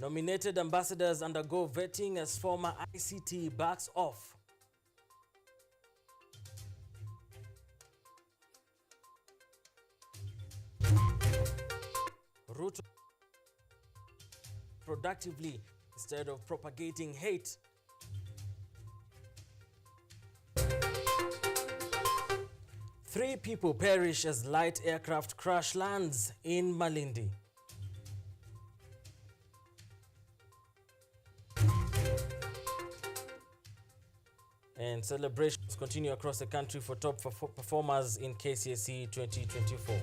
Nominated ambassadors undergo vetting as former ICT backs off. Ruto productively instead of propagating hate. Three people perish as light aircraft crash lands in Malindi. And celebrations continue across the country for top performers in KCSE 2024.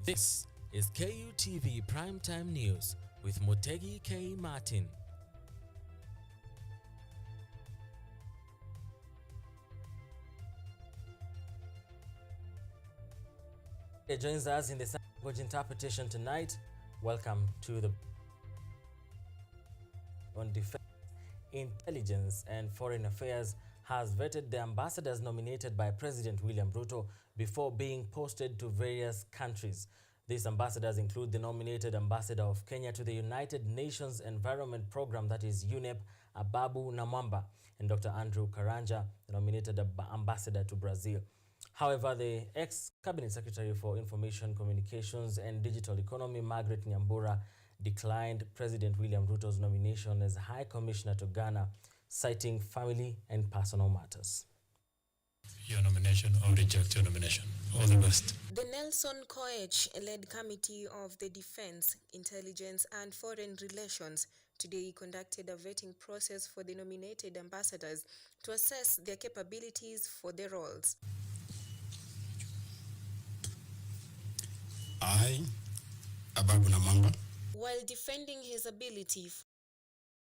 This is KUTV Primetime News with Mutegi K. Martin. He joins us in the sign language interpretation tonight. Welcome to the on Defense, Intelligence and Foreign Affairs has vetted the ambassadors nominated by President William Ruto before being posted to various countries. These ambassadors include the nominated ambassador of Kenya to the United Nations Environment Program, that is UNEP, Ababu Namwamba, and Dr. Andrew Karanja, the nominated ambassador to Brazil. However, the ex-cabinet secretary for Information, Communications and Digital Economy, Margaret Nyambura, declined President William Ruto's nomination as High Commissioner to Ghana, citing family and personal matters. Your nomination or reject your nomination. All the best. The Nelson Koech-led Committee of the Defense, Intelligence and Foreign Relations today conducted a vetting process for the nominated ambassadors to assess their capabilities for the roles. I, Ababu Namwamba, while defending his ability,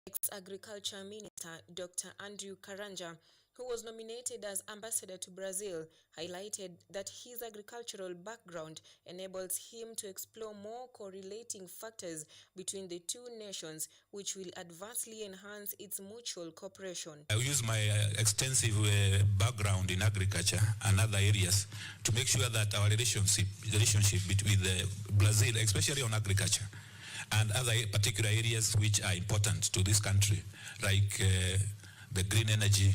ex-Agriculture Minister Dr. Andrew Karanja, who was nominated as ambassador to Brazil, highlighted that his agricultural background enables him to explore more correlating factors between the two nations, which will adversely enhance its mutual cooperation. I will use my extensive background in agriculture and other areas to make sure that our relationship with Brazil, especially on agriculture, and other particular areas which are important to this country, like the green energy,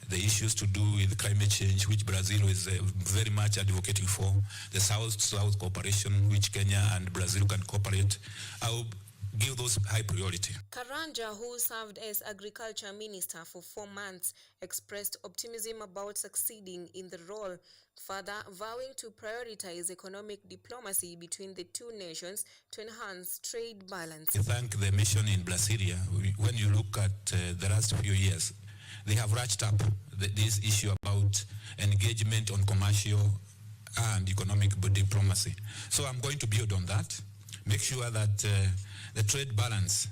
the issues to do with climate change, which Brazil is very much advocating for, the South-South cooperation, which Kenya and Brazil can cooperate. I will give those high priority. Karanja, who served as Agriculture Minister for 4 months, expressed optimism about succeeding in the role, further vowing to prioritize economic diplomacy between the two nations to enhance trade balance. I thank the mission in Brasilia. When you look at the last few years, they have ratcheted up this issue about engagement on commercial and economic diplomacy. So I'm going to build on that, make sure that the trade balance,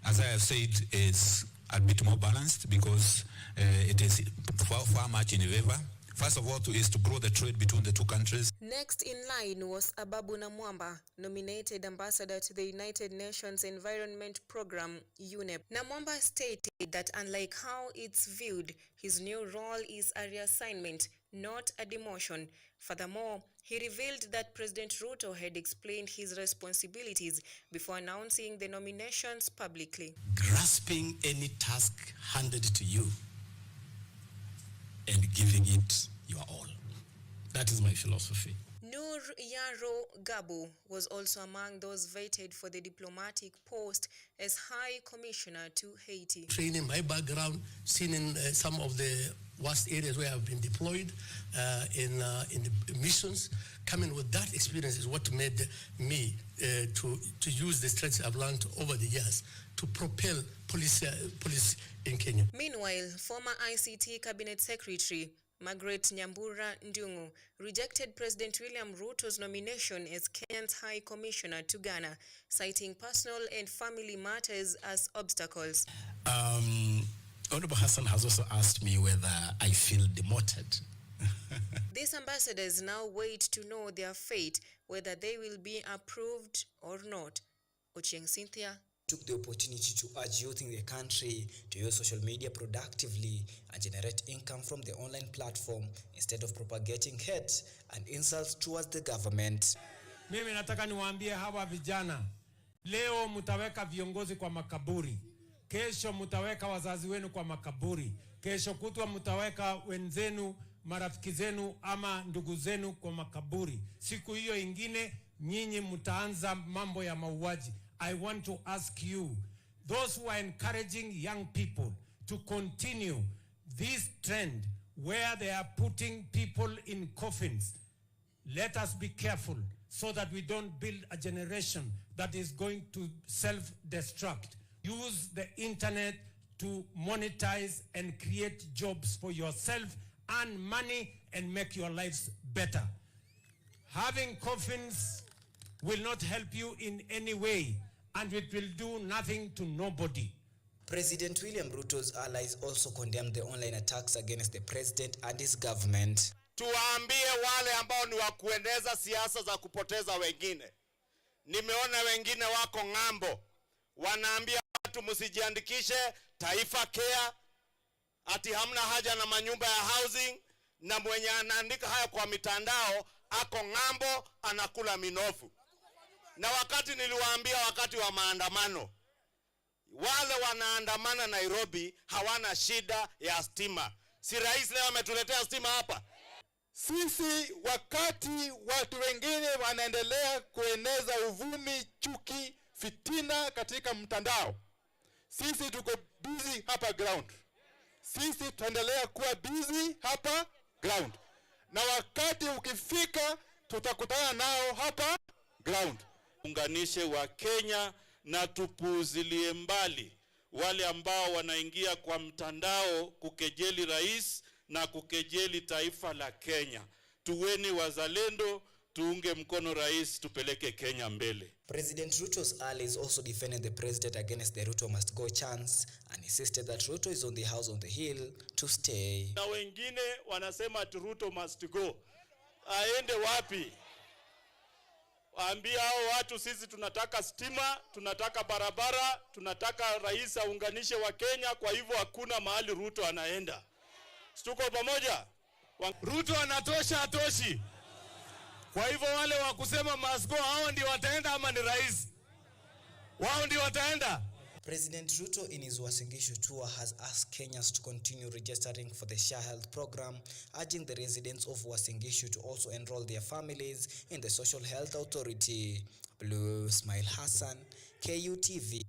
as I have said, is a bit more balanced because it is far much in favor. First of all, is to grow the trade between the two countries. Next in line was Ababu Namwamba, nominated ambassador to the United Nations Environment Program, UNEP. Namwamba stated that unlike how it's viewed, his new role is a reassignment, not a demotion. Furthermore, he revealed that President Ruto had explained his responsibilities before announcing the nominations publicly. Grasping any task handed to you and giving it your all. That is my philosophy. Nur Yaro Gabu was also among those vetted for the diplomatic post as High Commissioner to Haiti. Training, my background, seen in some of the worst areas where I've been deployed in the missions, coming with that experience is what made me to use the strengths I've learned over the years to propel police in Kenya. Meanwhile, former ICT Cabinet Secretary Margaret Nyambura Ndungu rejected President William Ruto's nomination as Kenya's High Commissioner to Ghana, citing personal and family matters as obstacles. Honorable Hassan has also asked me whether I feel demoted. These ambassadors now wait to know their fate, whether they will be approved or not. Ochieng Cynthia took the opportunity to urge youth in the country to use social media productively and generate income from the online platform instead of propagating hate and insults towards the government. Mimi nataka niwaambie hawa vijana, leo mutaweka viongozi kwa makaburi, kesho mutaweka wazazi wenu kwa makaburi, kesho kutwa mutaweka wenzenu, marafiki zenu ama ndugu zenu kwa makaburi. Siku hiyo ingine nyinyi mutaanza mambo ya mauaji. I want to ask you, those who are encouraging young people to continue this trend where they are putting people in coffins, let us be careful so that we don't build a generation that is going to self-destruct. Use the internet to monetize and create jobs for yourself, earn money, and make your lives better. Having coffins will not help you in any way, and it will do nothing to nobody. President William Ruto's allies also condemned the online attacks against the president and his government. Tuwaambie wale ambao ni wa kueneza siasa za kupoteza wengine. Nimeona wengine wako ng'ambo, wanaambia watu msijiandikishe Taifa Care, ati hamna haja na manyumba ya housing, na mwenye anaandika haya kwa mitandao ako ng'ambo anakula minofu. Na wakati niliwaambia wakati wa maandamano, wale wanaandamana Nairobi hawana shida ya stima. Si rais leo ametuletea stima hapa? Sisi wakati watu wengine wanaendelea kueneza uvumi, chuki, fitina katika mtandao, sisi tuko busy hapa ground. Sisi tutaendelea kuwa busy hapa ground. Na wakati ukifika tutakutana nao hapa ground. Unganishe wa Kenya na tupuuzilie mbali wale ambao wanaingia kwa mtandao kukejeli rais na kukejeli taifa la Kenya. Tuweni wazalendo, tuunge mkono rais, tupeleke Kenya mbele. President Ruto's allies also defended the president against the Ruto must go chants and insisted that Ruto is on the house on the hill to stay. Na wengine wanasema ati Ruto must go. Aende wapi? Waambia hao watu sisi tunataka stima, tunataka barabara, tunataka rais aunganishe wa Kenya, kwa hivyo hakuna mahali Ruto anaenda. Tuko pamoja? Ruto anatosha atoshi. Kwa hivyo wale wa kusema must go hao ndio wataenda ama ni rais? Wao ndio wataenda? President Ruto in his Uasin Gishu tour has asked Kenyans to continue registering for the SHA Health program, urging the residents of Uasin Gishu to also enroll their families in the Social Health Authority. Blue Smile Hassan, KUTV.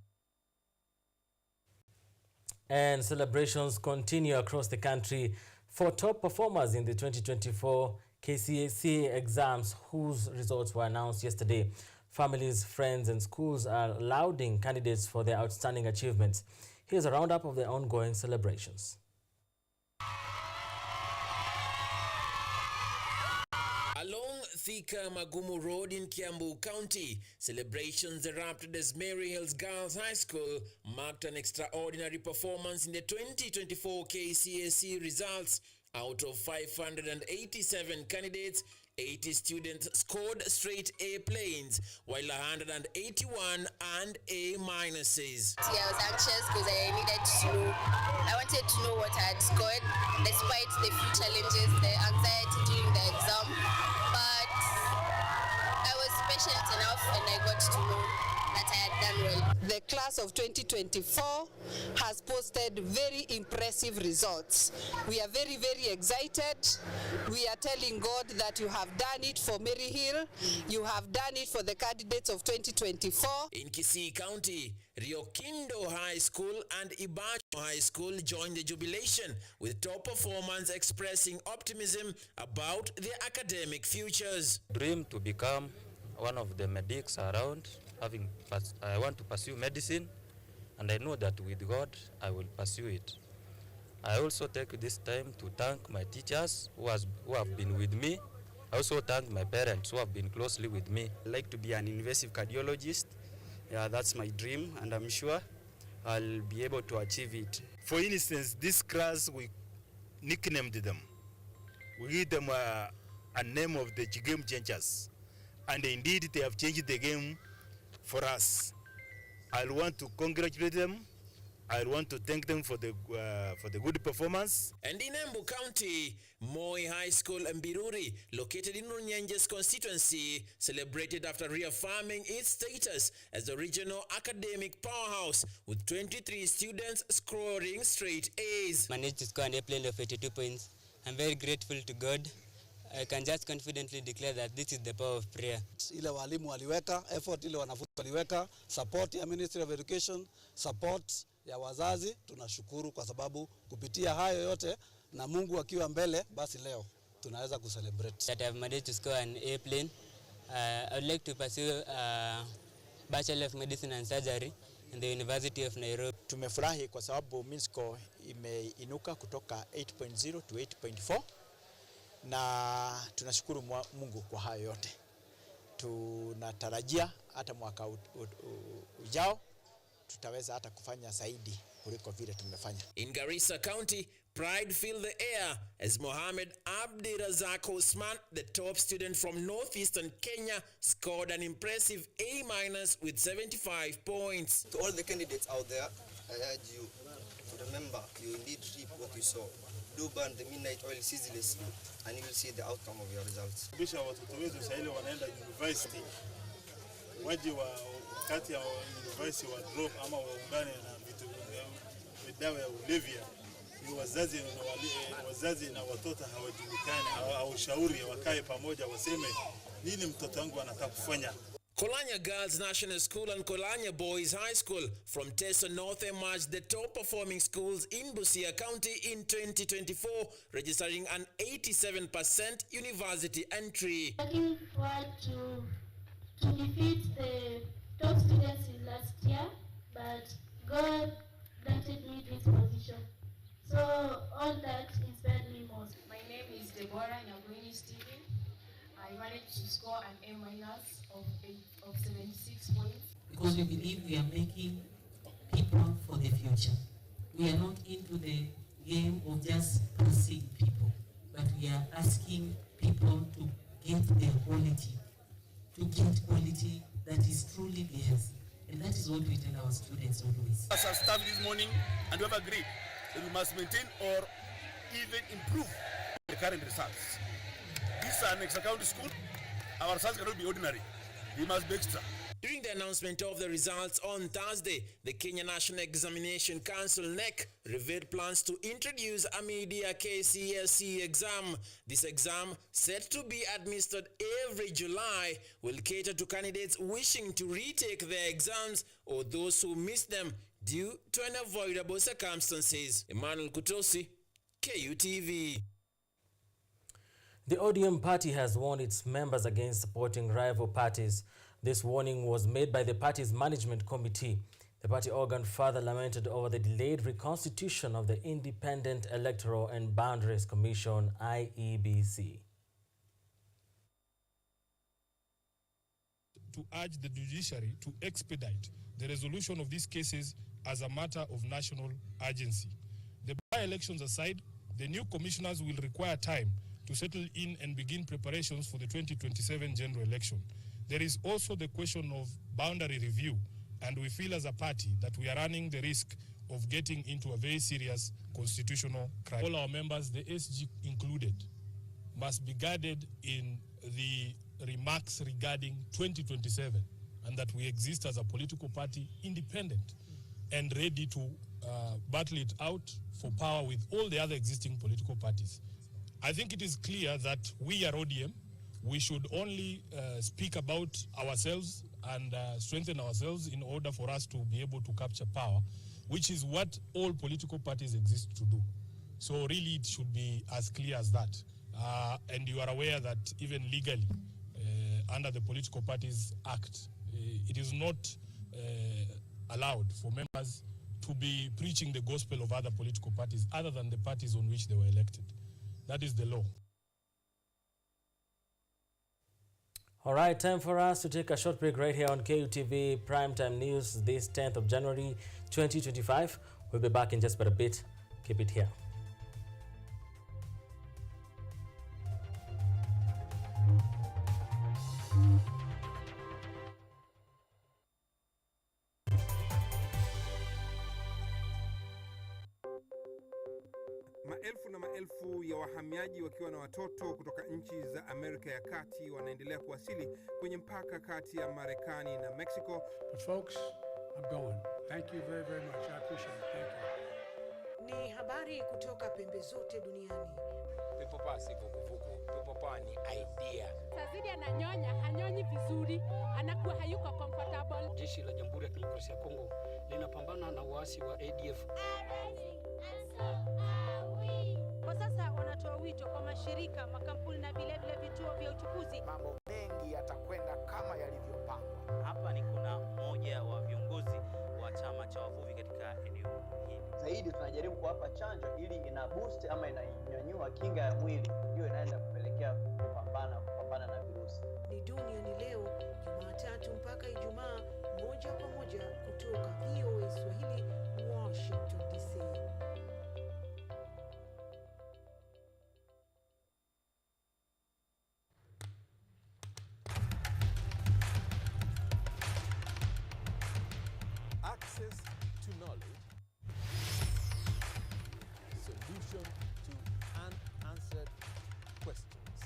And celebrations continue across the country for top performers in the 2024 KCSE exams, whose results were announced yesterday. Families, friends, and schools are lauding candidates for their outstanding achievements. Here's a roundup of the ongoing celebrations. Along Thika Magumu Road in Kiambu County, celebrations erupted as Mary Hills Girls High School marked an extraordinary performance in the 2024 KCSE results. Out of 587 candidates, 80 students scored straight A planes, while 181 earned A minuses. I was anxious because I wanted to know what I had scored, despite the few challenges, the anxiety during the exam. But I was patient enough and I got to know that I had done well. The class of 2024 has posted very impressive results. We are very, very excited. We are telling God that you have done it for Mary Hill. You have done it for the candidates of 2024. In Kisii County, Riokindo High School and Ibacho High School joined the jubilation, with top performers expressing optimism about their academic futures. Dream to become one of the medics around. I want to pursue medicine, and I know that with God I will pursue it. I also take this time to thank my teachers who have been with me. I also thank my parents who have been closely with me. I like to be an invasive cardiologist. Yeah, that's my dream, and I'm sure I'll be able to achieve it. For instance, this class, we nicknamed them. We give them a name of the game changers. And indeed, they have changed the game for us. I want to congratulate them. I want to thank them for the good performance. And in Embu County, Moi High School Mbiruri, located in Runyenjes constituency, celebrated after reaffirming its status as the regional academic powerhouse, with 23 students scoring straight A's. Managed to score an A-plane of 82 points. I'm very grateful to God. I can just confidently declare that this is the power of prayer. Ile walimu waliweka, effort ile wanafunzi waliweka, support ya Ministry of Education, support ya wazazi, tunashukuru kwa sababu kupitia hayo yote na Mungu akiwa mbele, basi leo tunaweza kucelebrate. That I've managed to score an A-plane. I would like to pursue a Bachelor of Medicine and Surgery in the University of Nairobi. Tumefurahi kwa sababu Minsco imeinuka kutoka 8.0 to 8.4 na tunashukuru Mungu kwa hayo yote. Tunatarajia hata mwaka ujao tutaweza hata kufanya zaidi kuliko vile tumefanya. In Garissa County, pride filled the air as Mohamed Abdirazak Osman, the top student from northeastern Kenya, scored an impressive A- with 75 points. To all the candidates out there, I urge you to remember you indeed reap what you sow. Do burn the midnight oil ceaselessly and you will see the outcome of your results. Bisha watoto wetu sasa wanaenda university. Waje wakati ya university wa drop ama waungane na vitu dawa ya ulevya. Ni wazazi na watoto hawajulikani, hawashauri wakae pamoja waseme nini mtoto wangu anataka kufanya. Kolanya Girls National School and Kolanya Boys High School from Teso North emerged the top performing schools in Busia County in 2024, registering an 87% university entry. Looking forward to defeat the top students in last year, but God granted me this position. So all that inspired me most. My name is Deborah Nyagwini Stephen. I managed to score an A- of 76 points. Because we believe we are making people for the future. We are not into the game of just passing people, but we are asking people to get their quality, that is truly theirs. And that is what we tell our students always. As I started this morning, and we have agreed that we must maintain or even improve the current results. This is an extra county school. Our results cannot be ordinary. We must be extra. During the announcement of the results on Thursday, the Kenya National Examination Council (NEC) revealed plans to introduce a mid-year KCSE exam. This exam, set to be administered every July, will cater to candidates wishing to retake their exams or those who missed them due to unavoidable circumstances. Emmanuel Kutosi, KUTV. The ODM party has warned its members against supporting rival parties. This warning was made by the party's management committee. The party organ further lamented over the delayed reconstitution of the Independent Electoral and Boundaries Commission, IEBC. To urge the judiciary to expedite the resolution of these cases as a matter of national urgency. The by-elections aside, the new commissioners will require time to settle in and begin preparations for the 2027 general election. There is also the question of boundary review, and we feel as a party that we are running the risk of getting into a very serious constitutional crisis. All our members, the SG included, must be guided in the remarks regarding 2027, and that we exist as a political party independent and ready to battle it out for power with all the other existing political parties. I think it is clear that we are ODM. We should only speak about ourselves and strengthen ourselves in order for us to be able to capture power, which is what all political parties exist to do. So really it should be as clear as that. And you are aware that even legally, under the Political Parties Act, it is not allowed for members to be preaching the gospel of other political parties other than the parties on which they were elected. That is the law. All right, time for us to take a short break right here on KUTV Primetime News this 10th of January 2025. We'll be back in just about a bit. Keep it here. Maelfu na maelfu ya wahamiaji wakiwa na watoto kutoka nchi za Amerika ya Kati wanaendelea kuwasili kwenye mpaka kati ya Marekani na Mexico. But folks, I'm going. Thank you very, very much. I appreciate it. Thank you. Ni habari kutoka pembe zote duniani. Pepo pasi vuguvugu. Pepo pa ni idea. Sazidi ananyonya, hanyonyi vizuri, anakuwa hayuko comfortable. Jeshi la Jamhuri ya Kidemokrasia ya Kongo linapambana na waasi wa ADF. Kwa sasa wanatoa wito kwa mashirika, makampuni na vile vituo vya uchukuzi. Mambo mengi yatakwenda kama yalivyopangwa. Hapa ni kuna mmoja wa viongozi wa chama cha wavuvi katika eneo hili. Zaidi tunajaribu kuwapa chanjo ili ina boost ama inanyanyua kinga ya mwili, hiyo inaenda kupelekea kupambana na virusi. Ni Duniani Leo, Jumatatu mpaka Ijumaa, moja kwa moja kutoka VOA Swahili, Washington DC. Access to knowledge, solution to unanswered questions.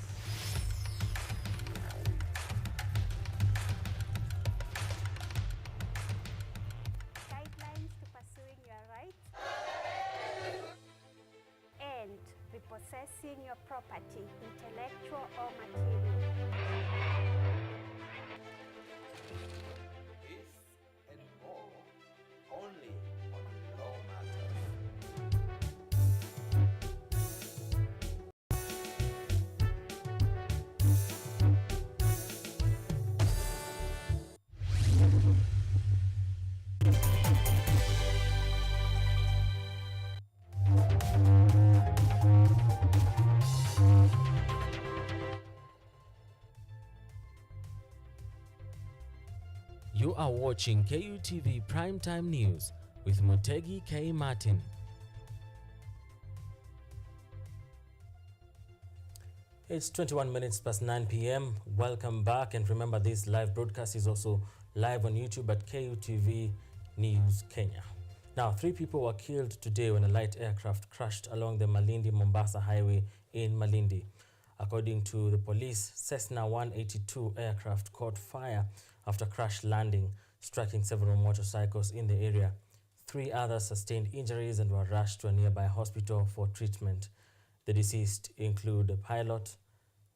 Guidelines to pursuing your rights and repossessing your property, intellectual or material. Only on Law Matters. You are watching KUTV Primetime News with Mutegi K. Martin. It's 21 minutes past 9 p.m. Welcome back, and remember this live broadcast is also live on YouTube at KUTV News Kenya. Now, 3 people were killed today when a light aircraft crashed along the Malindi-Mombasa highway in Malindi. According to the police, Cessna 182 aircraft caught fire after crash landing, striking several motorcycles in the area. 3 others sustained injuries and were rushed to a nearby hospital for treatment. The deceased include a pilot,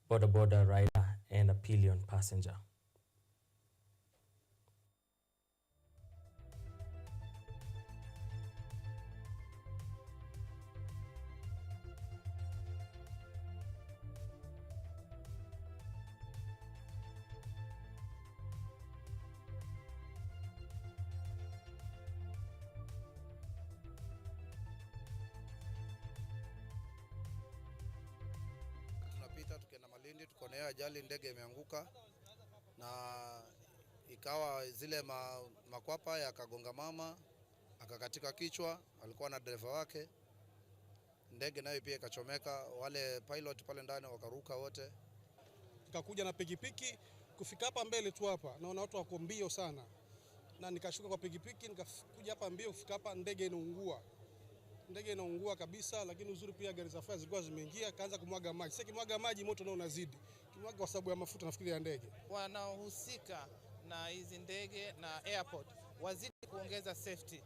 boda rider, and a pillion passenger. Tunapita tukienda Malindi, tukonea ajali, ndege imeanguka na ikawa zile makwapa yakagonga mama, akakatika kichwa, alikuwa na dereva wake. Ndege nayo pia ikachomeka, wale pilot pale ndani wakaruka wote. Nikakuja na pikipiki kufika hapa mbele tu hapa, naona watu wako mbio sana, na nikashuka kwa pikipiki nikakuja hapa mbio kufika hapa, ndege inaungua kabisa. Lakini uzuri pia gari za fire zilikuwa zimeingia, kaanza kumwaga maji. Sasa kimwaga maji moto nao unazidi, kimwaga kwa sababu ya mafuta nafikiri ya ndege. Wanaohusika na hizi ndege na airport wazidi kuongeza safety,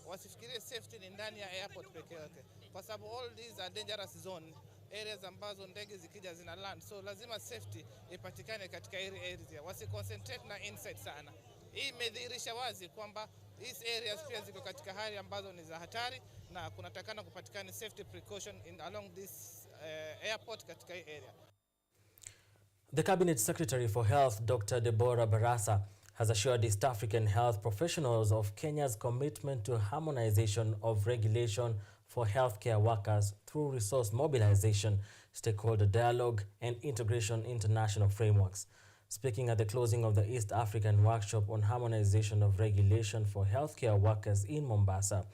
wasifikirie safety ni ndani ya airport peke yake, kwa sababu all these are dangerous zone areas ambazo ndege zikija zina land, so lazima safety ipatikane katika area, wasiconcentrate na inside sana. Hii imedhihirisha wazi kwamba these areas pia ziko katika hali ambazo ni za hatari, na kunatakana kupatikana safety precaution along this airport katika hii area. The Cabinet Secretary for Health, Dr. Deborah Barasa, has assured East African health professionals of Kenya's commitment to harmonization of regulation for healthcare workers through resource mobilization, stakeholder dialogue, and integration international frameworks. Speaking at the closing of the East African Workshop on Harmonization of Regulation for Healthcare Workers in Mombasa,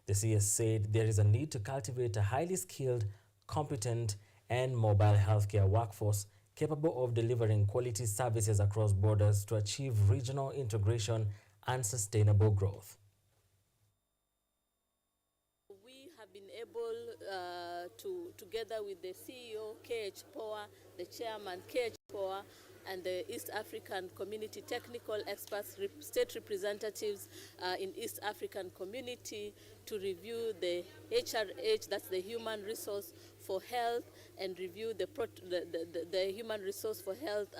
the CS said there is a need to cultivate a highly skilled, competent, and mobile healthcare workforce capable of delivering quality services across borders to achieve regional integration and sustainable growth. We have been able to, together with the CEO, KH Power, the chairman, KH Power, and the East African Community Technical Experts, state representatives in East African Community, to review the HRH, that's the Human Resource for Health, and review the Human Resource for Health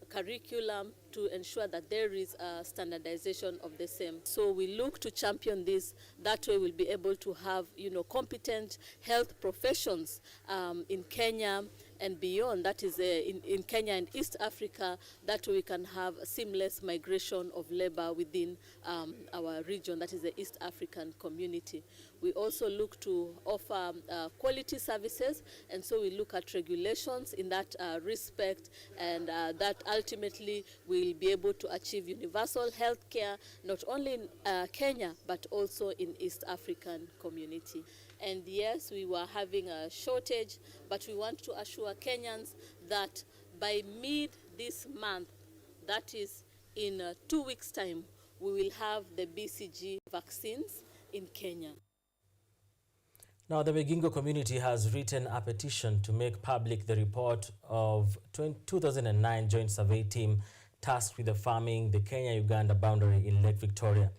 curriculum to ensure that there is a standardization of the same. So we look to champion this. That way we'll be able to have, competent health professions in Kenya and beyond. That is in Kenya and East Africa. That way we can have a seamless migration of labor within our region, that is the East African community. We also look to offer quality services, and so we look at regulations in that respect, and that ultimately we'll be able to achieve universal health care, not only in Kenya, but also in East African community. And yes, we were having a shortage, but we want to assure Kenyans that by mid this month, that is in 2 weeks' time, we will have the BCG vaccines in Kenya. Now, the Migingo community has written a petition to make public the report of 2009 joint survey team tasked with farming the Kenya-Uganda boundary in Lake Victoria.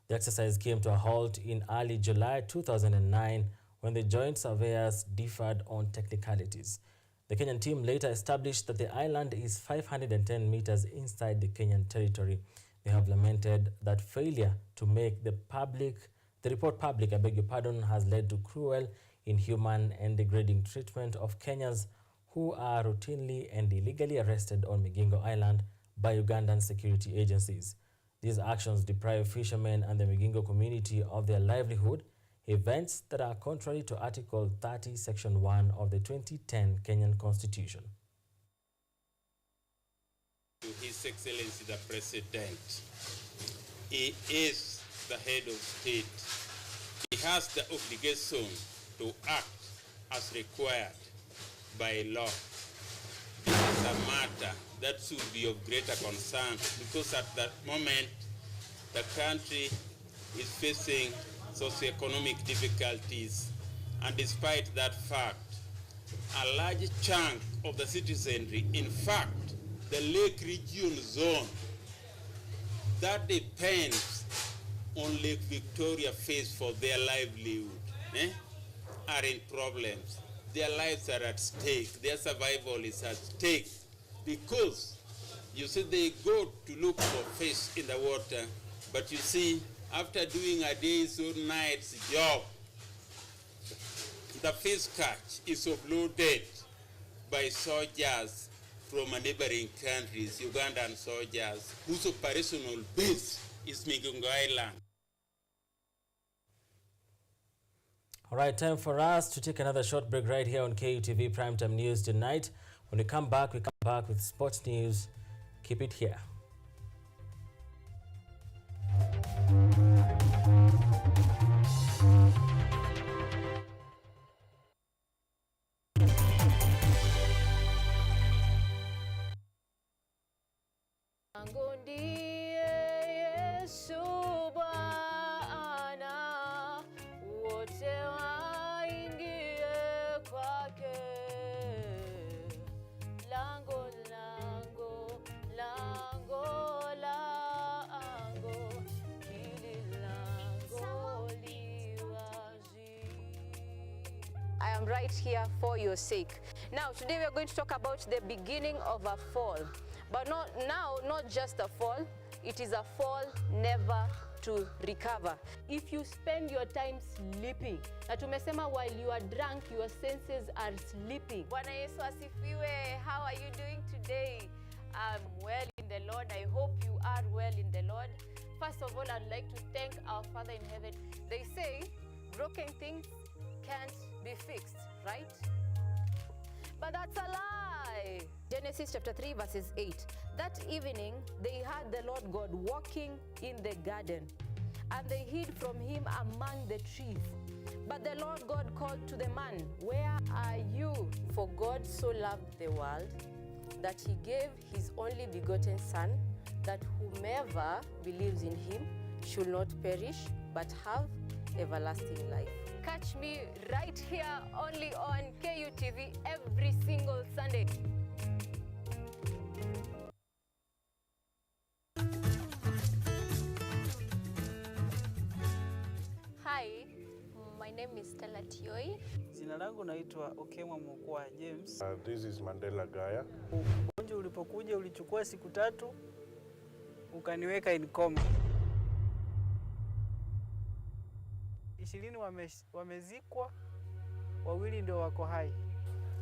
The exercise came to a halt in early July 2009 when the joint surveyors differed on technicalities. The Kenyan team later established that the island is 510 meters inside the Kenyan territory. They have lamented that failure to make the report public, has led to cruel, inhuman, and degrading treatment of Kenyans who are routinely and illegally arrested on Migingo Island by Ugandan security agencies. These actions deprive fishermen and the Migingo community of their livelihood, events that are contrary to Article 30, Section 1 of the 2010 Kenyan Constitution. To His Excellency the President, he is the head of state. He has the obligation to act as required by law. This is a matter that should be of greater concern, because at that moment the country is facing socioeconomic difficulties, and despite that fact, a large chunk of the citizenry, in fact the Lake Region zone that depends on Lake Victoria face for their livelihood, are in problems. Their lives are at stake, their survival is at stake, because you see they go to look for fish in the water, but you see after doing a day's or night's job, the fish catch is offloaded by soldiers from neighboring countries, Ugandan soldiers, whose operational base is Migingo Island. All right, time for us to take another short break right here on KUTV Primetime News tonight. When we come back with sports news. Keep it here. I am right here for your sake. Now, today we are going to talk about the beginning of a fall. But not just a fall, it is a fall never to recover. If you spend your time sleeping, na tumesema while you are drunk, your senses are sleeping. Bwana Yesu asifiwe. How are you doing today? I'm well in the Lord. I hope you are well in the Lord. First of all, I'd like to thank our Father in heaven. They say broken things can't be fixed, right? But that's a lie. Aye. Genesis chapter 3 verses 8. That evening they heard the Lord God walking in the garden, and they hid from him among the trees. But the Lord God called to the man, "Where are you?" For God so loved the world that he gave his only begotten Son, that whomever believes in him should not perish but have everlasting life. Catch me right here only on KUTV every single Sunday. Hi, my name is Stella Tioi. Jina langu naitwa Okemwa Mwokoa James. This is Mandela Gaya. Ugonjwa ulipokuja ulichukua siku 3 ukaniweka in coma. 20 wamezikwa, 2 ndio wako hai.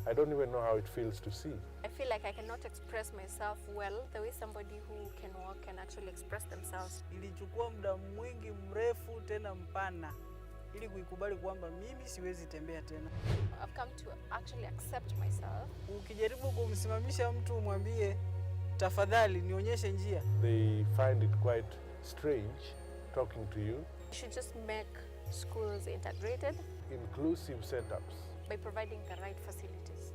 I don't even know how it feels to see. I feel like I cannot express myself well the way somebody who can walk can actually express themselves. Ilichukua muda mwingi mrefu tena mpana ili kuikubali kwamba mimi siwezi tembea tena. I've come to actually accept myself. Ukijaribu kumsimamisha mtu umwambie tafadhali nionyeshe njia, They find it quite strange talking to you. You should just make schools integrated, Inclusive setups. by providing the right facilities.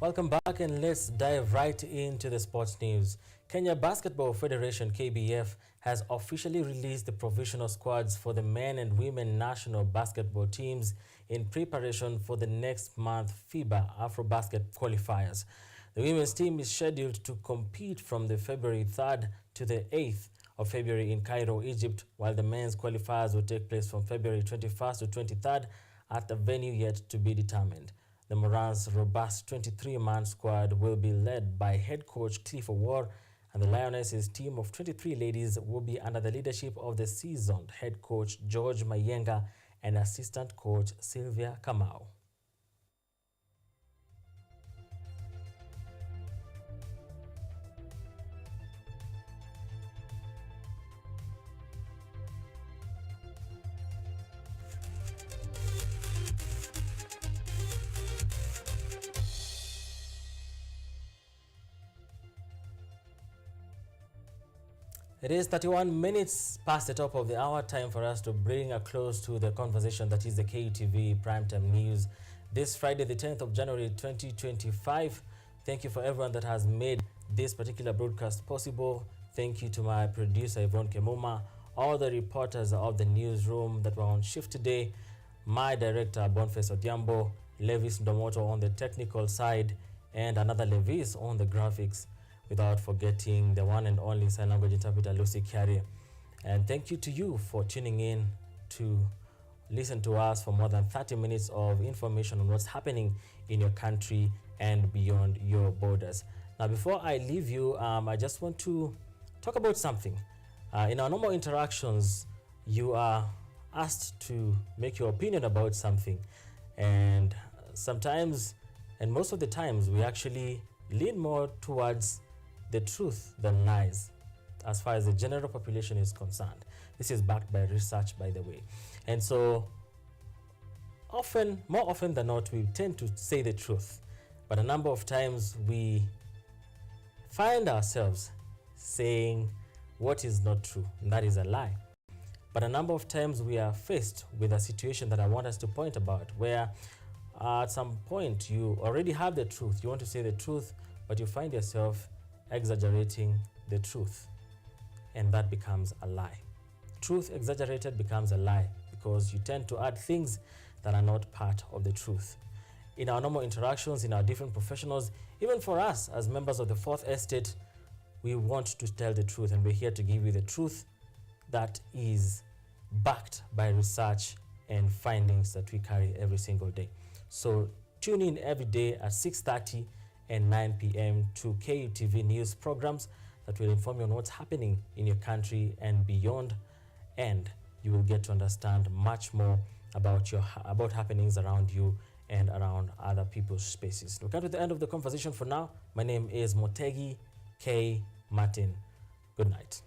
Welcome back, and let's dive right into the sports news. Kenya Basketball Federation (KBF) has officially released the provisional squads for the men and women national basketball teams in preparation for the next month FIBA AfroBasket qualifiers. The women's team is scheduled to compete from the February 3rd to the 8th of February in Cairo, Egypt, while the men's qualifiers will take place from February 21st to 23rd at a venue yet to be determined. The Morans' robust 23-man squad will be led by head coach Cliff O'War, and the Lionesses' team of 23 ladies will be under the leadership of the seasoned head coach George Mayenga and assistant coach Sylvia Kamau. It is 31 minutes past the top of the hour. Time for us to bring a close to the conversation that is the KUTV Primetime News this Friday, the 10th of January 2025. Thank you for everyone that has made this particular broadcast possible. Thank you to my producer Yvonne Kemuma, all the reporters of the newsroom that were on shift today, my director Boniface Odhiambo, Levis Ndomoto on the technical side, and another Levis on the graphics, without forgetting the one and only sign language interpreter Lucy Carey. And thank you to you for tuning in to listen to us for more than 30 minutes of information on what's happening in your country and beyond your borders. Now, before I leave you, I just want to talk about something. In our normal interactions, you are asked to make your opinion about something. And sometimes, and most of the times, we actually lean more towards the truth than lies as far as the general population is concerned. This is backed by research, by the way. And so more often than not, we tend to say the truth, but a number of times we find ourselves saying what is not true, and that is a lie. But a number of times we are faced with a situation that I want us to point about, where at some point you already have the truth, you want to say the truth, but you find yourself exaggerating the truth, and that becomes a lie. Truth exaggerated becomes a lie because you tend to add things that are not part of the truth. In our normal interactions, in our different professionals, even for us as members of the Fourth Estate, we want to tell the truth, and we're here to give you the truth that is backed by research and findings that we carry every single day. So tune in every day at 6:30 and 9 p.m. to KUTV News programs that will inform you on what's happening in your country and beyond. and you will get to understand much more about about happenings around you and around other people's spaces. We come to the end of the conversation for now. My name is Mutegi K. Martin. Good night.